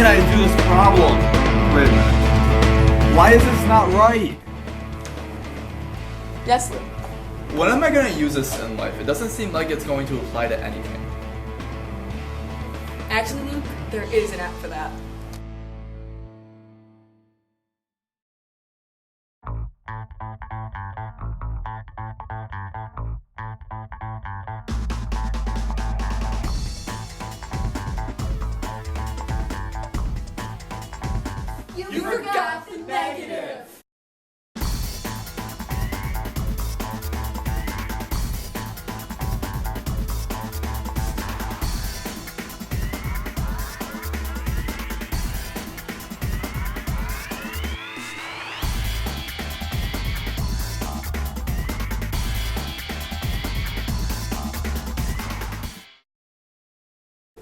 can I do this problem? Wait a minute. Why is this not right? Yes, Lou. When am I going to use this in life? It doesn't seem like it's going to apply to anything. Actually, Luke, there is an app for that. You forgot the negative!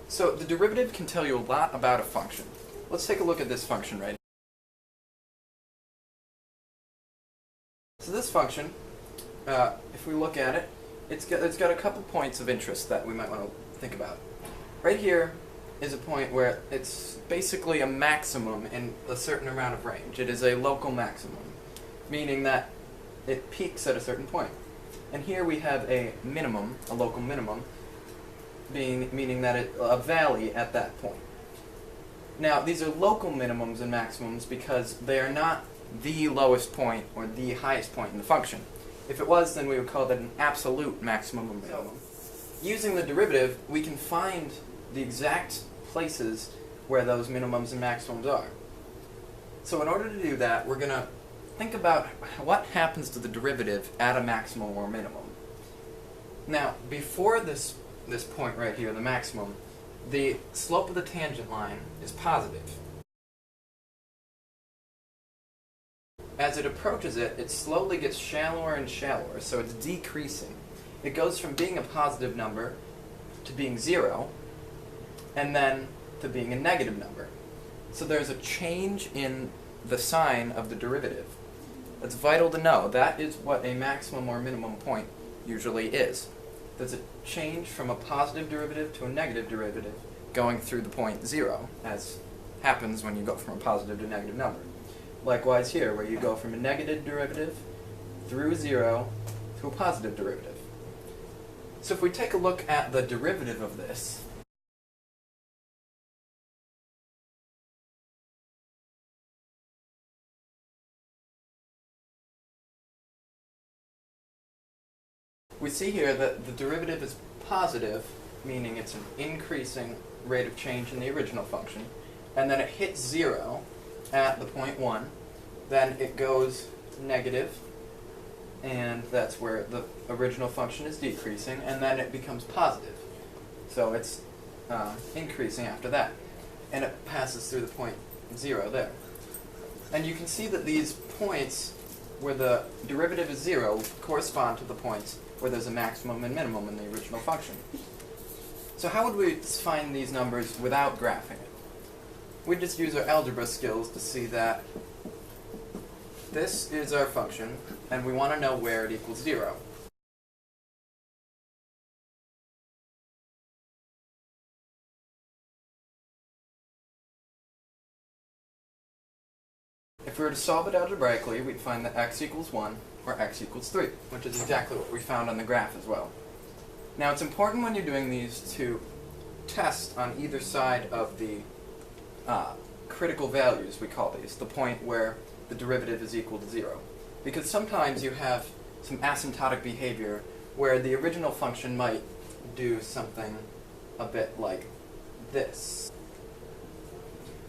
So the derivative can tell you a lot about a function. Let's take a look at this function right here. So this function, if we look at it, it's got a couple points of interest that we might want to think about. Right here is a point where it's basically a maximum in a certain amount of range. It is a local maximum, meaning that it peaks at a certain point. And here we have a minimum, a local minimum, meaning that a valley at that point. Now, these are local minimums and maximums because they are not the lowest point or the highest point in the function. If it was, then we would call that an absolute maximum or minimum. Using the derivative, we can find the exact places where those minimums and maximums are. So in order to do that, we're going to think about what happens to the derivative at a maximum or minimum. Now, before this point right here, the maximum, the slope of the tangent line is positive. As it approaches it, it slowly gets shallower and shallower, so it's decreasing. It goes from being a positive number to being 0, and then to being a negative number. So there's a change in the sign of the derivative. That's vital to know. That is what a maximum or minimum point usually is. There's a change from a positive derivative to a negative derivative going through the point 0, as happens when you go from a positive to a negative number. Likewise here, where you go from a negative derivative through 0 to a positive derivative. So if we take a look at the derivative of this, we see here that the derivative is positive, meaning it's an increasing rate of change in the original function, and then it hits 0 at the point 1, then it goes negative, and that's where the original function is decreasing, and then it becomes positive. So it's increasing after that, and it passes through the point 0 there. And you can see that these points where the derivative is 0 correspond to the points where there's a maximum and minimum in the original function. So how would we find these numbers without graphing it? We just use our algebra skills to see that this is our function, and we want to know where it equals 0. If we were to solve it algebraically, we'd find that x equals 1 or x equals 3, which is exactly what we found on the graph as well. Now it's important when you're doing these to test on either side of the critical values, we call these, the point where the derivative is equal to 0. Because sometimes you have some asymptotic behavior where the original function might do something a bit like this.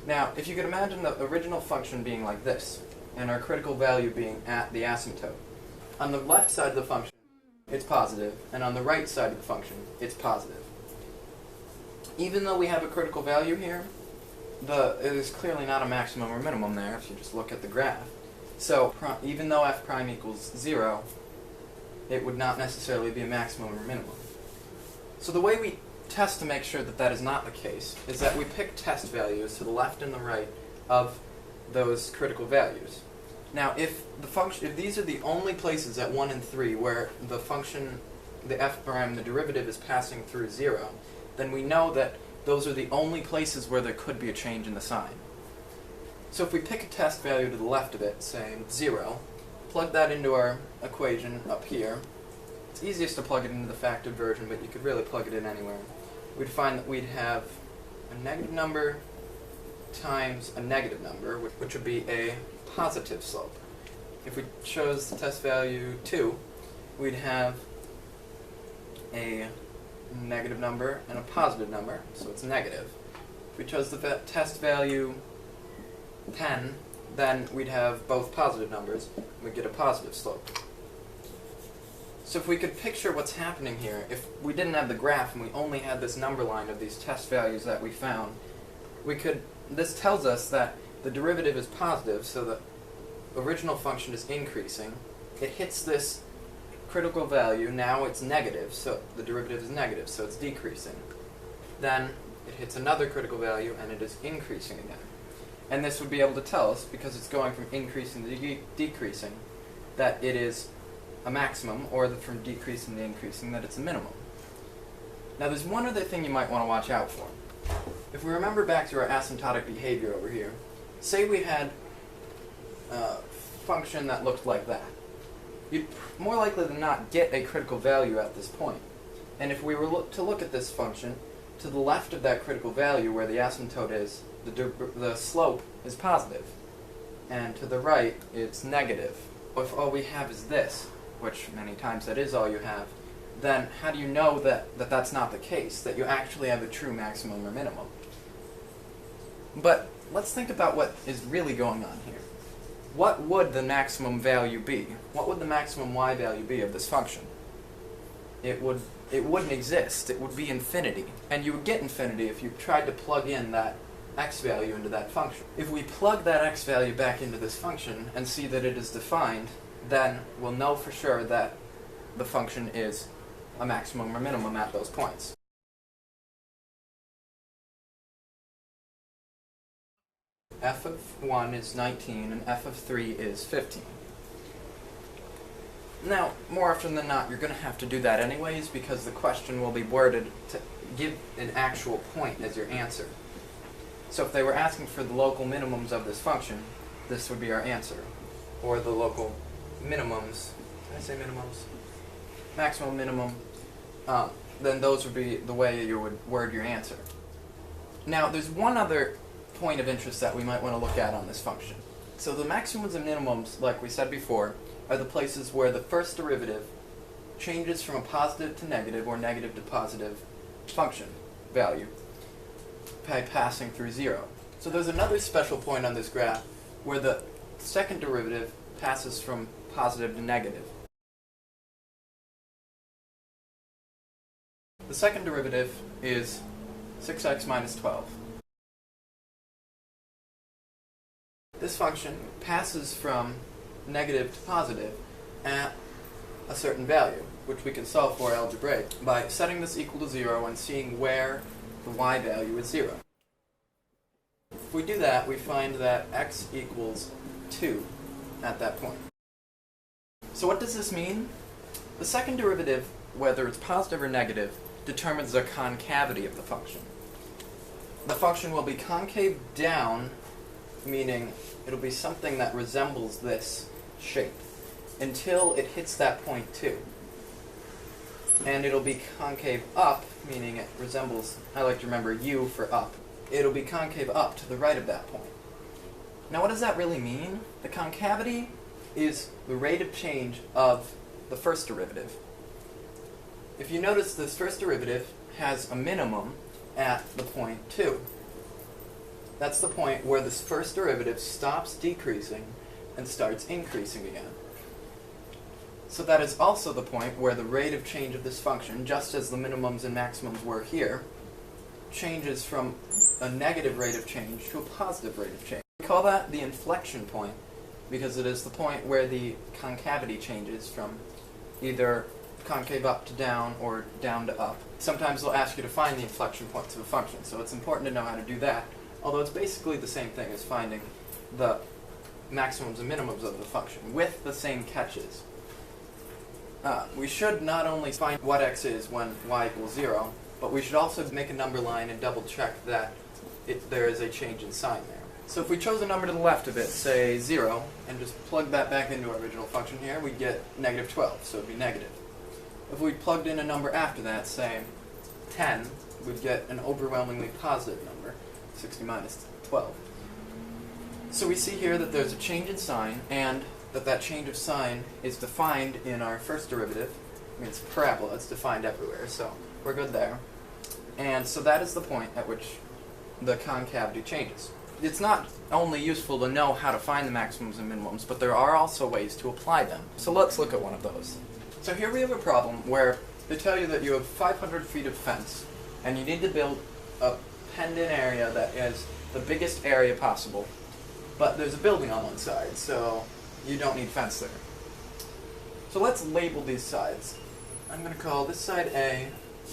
Now, if you could imagine the original function being like this, and our critical value being at the asymptote, on the left side of the function, it's positive, and on the right side of the function, it's positive. Even though we have a critical value here, it is clearly not a maximum or minimum there if you just look at the graph. So even though f prime equals 0, it would not necessarily be a maximum or minimum. So the way we test to make sure that that is not the case is that we pick test values to the left and the right of those critical values. Now, if these are the only places at 1 and 3 where the function, the f prime, the derivative is passing through 0, then we know that those are the only places where there could be a change in the sign. So if we pick a test value to the left of it, say 0, plug that into our equation up here. It's easiest to plug it into the factored version, but you could really plug it in anywhere. We'd find that we'd have a negative number times a negative number, which would be a positive slope. If we chose the test value 2, we'd have a negative number and a positive number, so it's negative. If we chose the test value 10, then we'd have both positive numbers, and we'd get a positive slope. So if we could picture what's happening here, if we didn't have the graph and we only had this number line of these test values that we found, this tells us that the derivative is positive, so the original function is increasing. It hits this critical value, now it's negative, so the derivative is negative, so it's decreasing. Then it hits another critical value and it is increasing again. And this would be able to tell us, because it's going from increasing to decreasing, that it is a maximum, or from decreasing to increasing, that it's a minimum. Now there's one other thing you might want to watch out for. If we remember back to our asymptotic behavior over here, say we had a function that looked like that. You'd more likely than not get a critical value at this point. And if we were to look at this function, to the left of that critical value where the asymptote is, the slope is positive. And to the right, it's negative. If all we have is this, which many times that is all you have, then how do you know that that's not the case, that you actually have a true maximum or minimum? But let's think about what is really going on here. What would the maximum value be? What would the maximum y value be of this function? It wouldn't exist. It would be infinity. And you would get infinity if you tried to plug in that x value into that function. If we plug that x value back into this function and see that it is defined, then we'll know for sure that the function is a maximum or minimum at those points. F of 1 is 19 and f of 3 is 15. Now, more often than not, you're going to have to do that anyways, because the question will be worded to give an actual point as your answer. So if they were asking for the local minimums of this function, this would be our answer. Or the local minimums, did I say minimums? Maximum, minimum, then those would be the way you would word your answer. Now, there's one other point of interest that we might want to look at on this function. So the maximums and minimums, like we said before, are the places where the first derivative changes from a positive to negative or negative to positive function value by passing through 0. So there's another special point on this graph where the second derivative passes from positive to negative. The second derivative is 6x minus 12. This function passes from negative to positive at a certain value, which we can solve for algebraic by setting this equal to 0 and seeing where the y value is 0. If we do that, we find that x equals 2 at that point. So what does this mean? The second derivative, whether it's positive or negative, determines the concavity of the function. The function will be concave down, meaning it'll be something that resembles this shape until it hits that point 2. And it'll be concave up, meaning it resembles, I like to remember U for up. It'll be concave up to the right of that point. Now what does that really mean? The concavity is the rate of change of the first derivative. If you notice, this first derivative has a minimum at the point 2. That's the point where this first derivative stops decreasing and starts increasing again. So that is also the point where the rate of change of this function, just as the minimums and maximums were here, changes from a negative rate of change to a positive rate of change. We call that the inflection point because it is the point where the concavity changes from either concave up to down or down to up. Sometimes they'll ask you to find the inflection points of a function, so it's important to know how to do that, although it's basically the same thing as finding the maximums and minimums of the function, with the same catches. We should not only find what x is when y equals 0, but we should also make a number line and double check that there is a change in sign there. So if we chose a number to the left of it, say 0, and just plug that back into our original function here, we'd get negative 12, so it'd be negative. If we plugged in a number after that, say 10, we'd get an overwhelmingly positive number, 60 minus 12. So we see here that there's a change in sign, and that change of sign is defined in our first derivative. I mean, it's a parabola, it's defined everywhere, so we're good there. And so that is the point at which the concavity changes. It's not only useful to know how to find the maximums and minimums, but there are also ways to apply them. So let's look at one of those. So here we have a problem where they tell you that you have 500 feet of fence, and you need to build a penned-in area that is the biggest area possible, but there's a building on one side, so you don't need fence there. So let's label these sides. I'm going to call this side A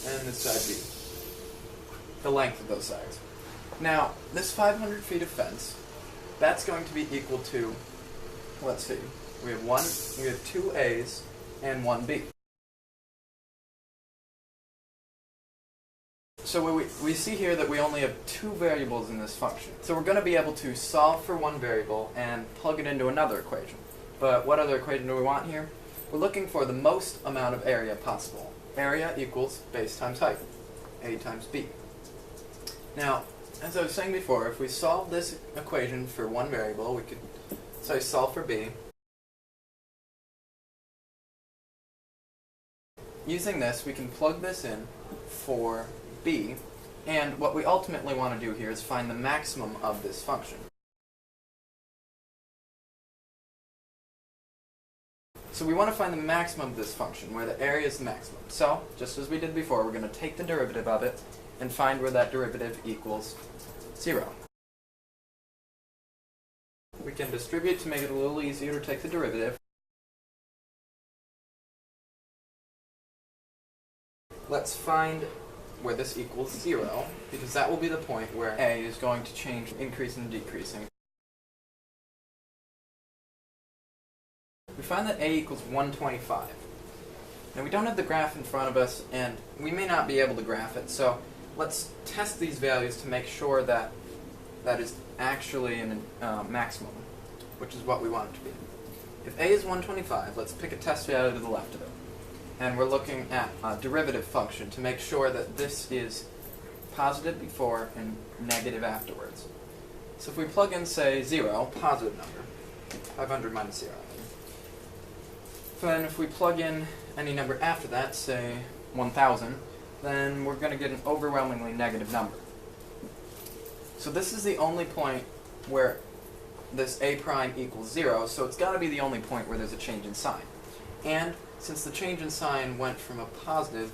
and this side B, the length of those sides. Now, this 500 feet of fence, that's going to be equal to, let's see, we have 2 A's and 1 B. So we see here that we only have 2 variables in this function. So we're going to be able to solve for one variable and plug it into another equation. But what other equation do we want here? We're looking for the most amount of area possible. Area equals base times height, A times B. Now, as I was saying before, if we solve this equation for one variable, we could say solve for B. Using this, we can plug this in for B, and what we ultimately want to do here is find the maximum of this function. So we want to find the maximum of this function, where the area is the maximum. So, just as we did before, we're going to take the derivative of it and find where that derivative equals 0. We can distribute to make it a little easier to take the derivative. Let's find where this equals 0, because that will be the point where A is going to change, increasing and decreasing. We find that A equals 125. Now we don't have the graph in front of us, and we may not be able to graph it, so let's test these values to make sure that that is actually a maximum, which is what we want it to be. If A is 125, let's pick a test value to the left of it. And we're looking at a derivative function to make sure that this is positive before and negative afterwards. So if we plug in, say, 0, positive number, 500 minus 0. Then if we plug in any number after that, say 1,000, then we're going to get an overwhelmingly negative number. So this is the only point where this A prime equals 0, so it's got to be the only point where there's a change in sign. And since the change in sign went from a positive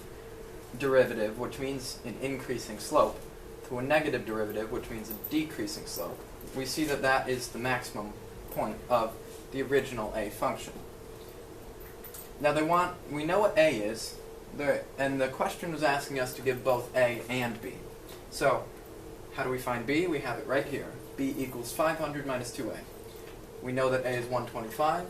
derivative, which means an increasing slope, to a negative derivative, which means a decreasing slope, we see that that is the maximum point of the original A function. Now we know what A is, and the question was asking us to give both A and B. So, how do we find B? We have it right here. B equals 500 minus 2A. We know that A is 125.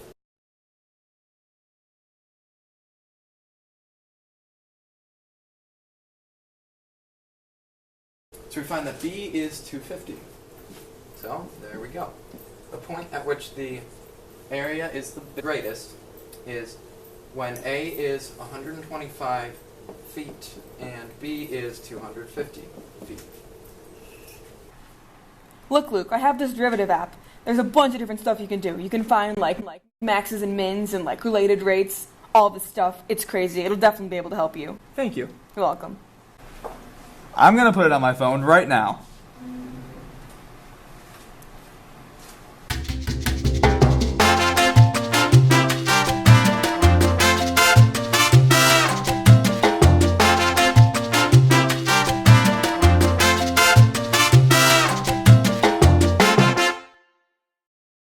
So we find that B is 250. So, there we go. The point at which the area is the greatest is when A is 125 feet and B is 250 feet. Look, Luke, I have this derivative app. There's a bunch of different stuff you can do. You can find like maxes and mins and like related rates, all this stuff. It's crazy. It'll definitely be able to help you. Thank you. You're welcome. I'm going to put it on my phone right now.